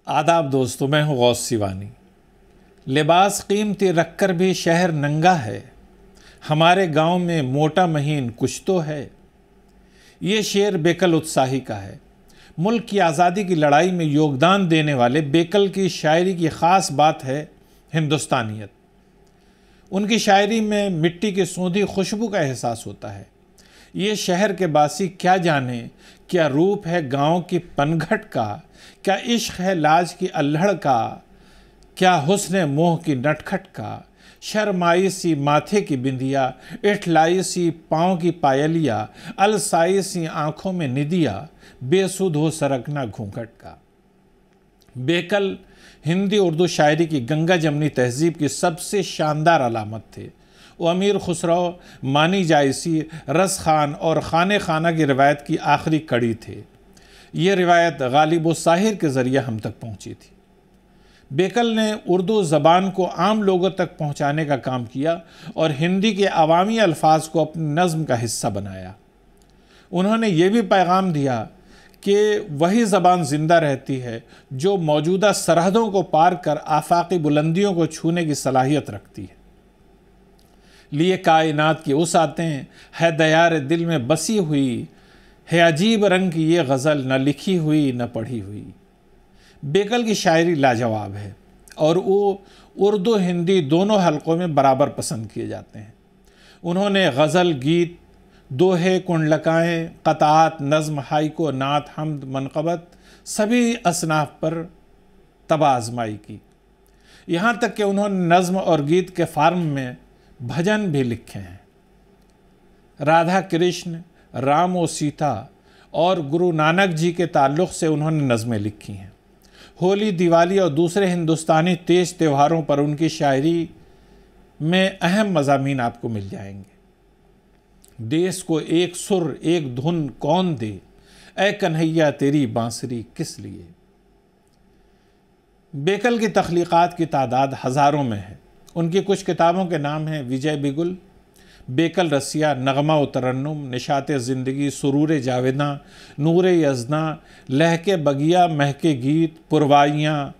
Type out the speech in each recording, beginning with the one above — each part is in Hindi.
आदाब दोस्तों, मैं हूँ गौस सिवानी। लिबास कीमती रखकर भी शहर नंगा है, हमारे गांव में मोटा महीन कुछ तो है। ये शेर बेकल उत्साही का है। मुल्क की आज़ादी की लड़ाई में योगदान देने वाले बेकल की शायरी की ख़ास बात है हिंदुस्तानियत। उनकी शायरी में मिट्टी की सौंधी खुशबू का एहसास होता है। ये शहर के बासी क्या जाने क्या रूप है गांव की पनघट का, क्या इश्क है लाज की अल्हड़ का, क्या हुस्न मोह की नटखट का। शर्माई सी माथे की बिंदिया, इठलाई सी पाँव की पायलिया, अलसाई सी आँखों में निदिया, बेसुध हो सरकना घूंघट का। बेकल हिंदी उर्दू शायरी की गंगा जमनी तहजीब की सबसे शानदार अलामत थे। वो अमीर खुसरो, मानी जायसी, रस खान और खाने खाना की रिवायत की आखिरी कड़ी थे। ये रिवायत गालिब व साहिर के ज़रिए हम तक पहुंची थी। बेकल ने उर्दू ज़बान को आम लोगों तक पहुंचाने का काम किया और हिंदी के अवामी अल्फाज को अपनी नज़्म का हिस्सा बनाया। उन्होंने ये भी पैगाम दिया कि वही ज़बान ज़िंदा रहती है जो मौजूदा सरहदों को पार कर आफाकी बुलंदियों को छूने की सलाहियत रखती है। लिए कायनात की उस आते है दयार दिल में बसी हुई, है अजीब रंग की ये गज़ल न लिखी हुई न पढ़ी हुई। बेकल की शायरी लाजवाब है और वो उर्दू हिंदी दोनों हलकों में बराबर पसंद किए जाते हैं। उन्होंने गज़ल, गीत, दोहे, कुंडलकाएँ, क़ताअत, नज़्म, हाइको, नात, हम्द, मनक़बत सभी असनाफ पर तबाह आज़माई की। यहाँ तक कि उन्होंने नज़्म और गीत के फार्म में भजन भी लिखे हैं। राधा कृष्ण, राम और सीता और गुरु नानक जी के ताल्लुक़ से उन्होंने नज़में लिखी हैं। होली, दिवाली और दूसरे हिंदुस्तानी तेज त्योहारों पर उनकी शायरी में अहम मज़ामीन आपको मिल जाएंगे। देश को एक सुर एक धुन कौन दे, ऐ कन्हैया तेरी बांसुरी किस लिए। बेकल की तख्लीक़ात की तादाद हज़ारों में है। उनकी कुछ किताबों के नाम हैं विजय बिगुल, बेकल रसिया, नगमा व तरन्नुम, निशाते ज़िंदगी, सुरूर जावेदा, नूर यज़ना, लहके बगिया, महके गीत, पुरवाइयाँ,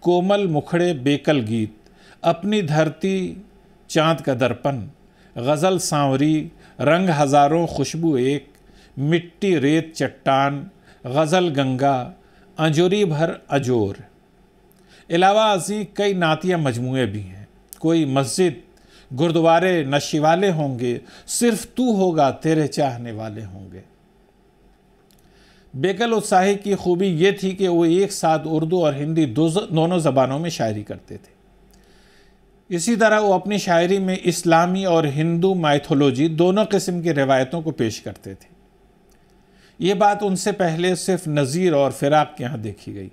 कोमल मुखड़े बेकल गीत, अपनी धरती, चाँद का दर्पण, गज़ल सांवरी, रंग हज़ारों खुशबू एक, मिट्टी रेत चट्टान, गज़ल गंगा, अंजुरी भर अजोर। अलावा अज़ी कई नातिया मजमूए भी हैं। कोई मस्जिद, गुरुद्वारे नशीवाले होंगे, सिर्फ तू होगा तेरे चाहने वाले होंगे। बेकल उत्साही की खूबी ये थी कि वो एक साथ उर्दू और हिंदी दोनों ज़बानों में शायरी करते थे। इसी तरह वो अपनी शायरी में इस्लामी और हिंदू माइथोलॉजी दोनों किस्म की रिवायतों को पेश करते थे। ये बात उनसे पहले सिर्फ नज़ीर और फ़िराक के यहाँ देखी गई।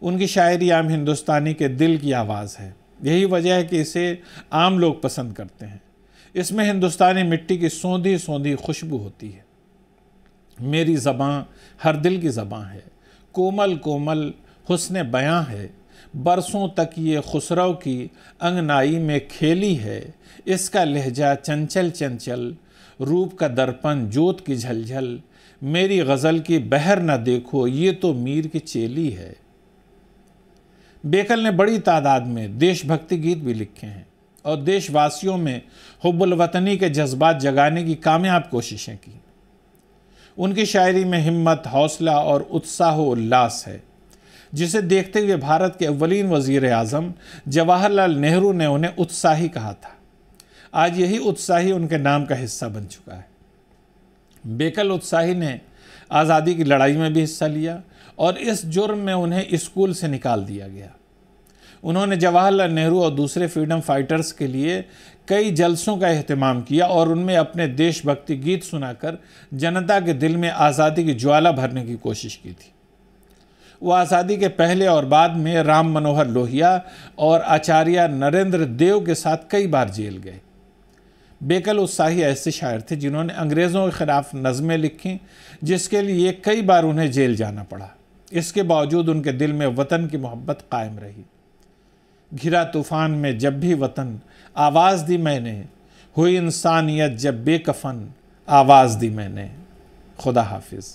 उनकी शायरी आम हिंदुस्तानी के दिल की आवाज़ है। यही वजह है कि इसे आम लोग पसंद करते हैं। इसमें हिंदुस्तानी मिट्टी की सौंधी सौंधी खुशबू होती है। मेरी ज़बां हर दिल की ज़बां है, कोमल कोमल हुस्न बयां है, बरसों तक ये खुसरो की अंगनाई में खेली है। इसका लहजा चंचल चंचल, रूप का दर्पण जोत की झलझल, मेरी गज़ल की बहर न देखो ये तो मीर की चेली है। बेकल ने बड़ी तादाद में देशभक्ति गीत भी लिखे हैं और देशवासियों में हुब्बुल वतनी के जज्बात जगाने की कामयाब कोशिशें की। उनकी शायरी में हिम्मत, हौसला और उत्साह व उल्लास है, जिसे देखते हुए भारत के अव्वलीन वज़ीर आज़म जवाहरलाल नेहरू ने उन्हें उत्साही कहा था। आज यही उत्साही उनके नाम का हिस्सा बन चुका है। बेकल उत्साही ने आज़ादी की लड़ाई में भी हिस्सा लिया और इस जुर्म में उन्हें स्कूल से निकाल दिया गया। उन्होंने जवाहरलाल नेहरू और दूसरे फ्रीडम फाइटर्स के लिए कई जलसों का एहतमाम किया और उनमें अपने देशभक्ति गीत सुनाकर जनता के दिल में आज़ादी की ज्वाला भरने की कोशिश की थी। वो आज़ादी के पहले और बाद में राम मनोहर लोहिया और आचार्य नरेंद्र देव के साथ कई बार जेल गए। बेकल उत्साही ऐसे शायर थे जिन्होंने अंग्रेज़ों के ख़िलाफ़ नज़में लिखीं, जिसके लिए कई बार उन्हें जेल जाना पड़ा। इसके बावजूद उनके दिल में वतन की मोहब्बत कायम रही। घिरा तूफ़ान में जब भी वतन, आवाज़ दी मैंने, हुई इंसानियत जब बेकफन, आवाज़ दी मैंने। खुदा हाफिज़।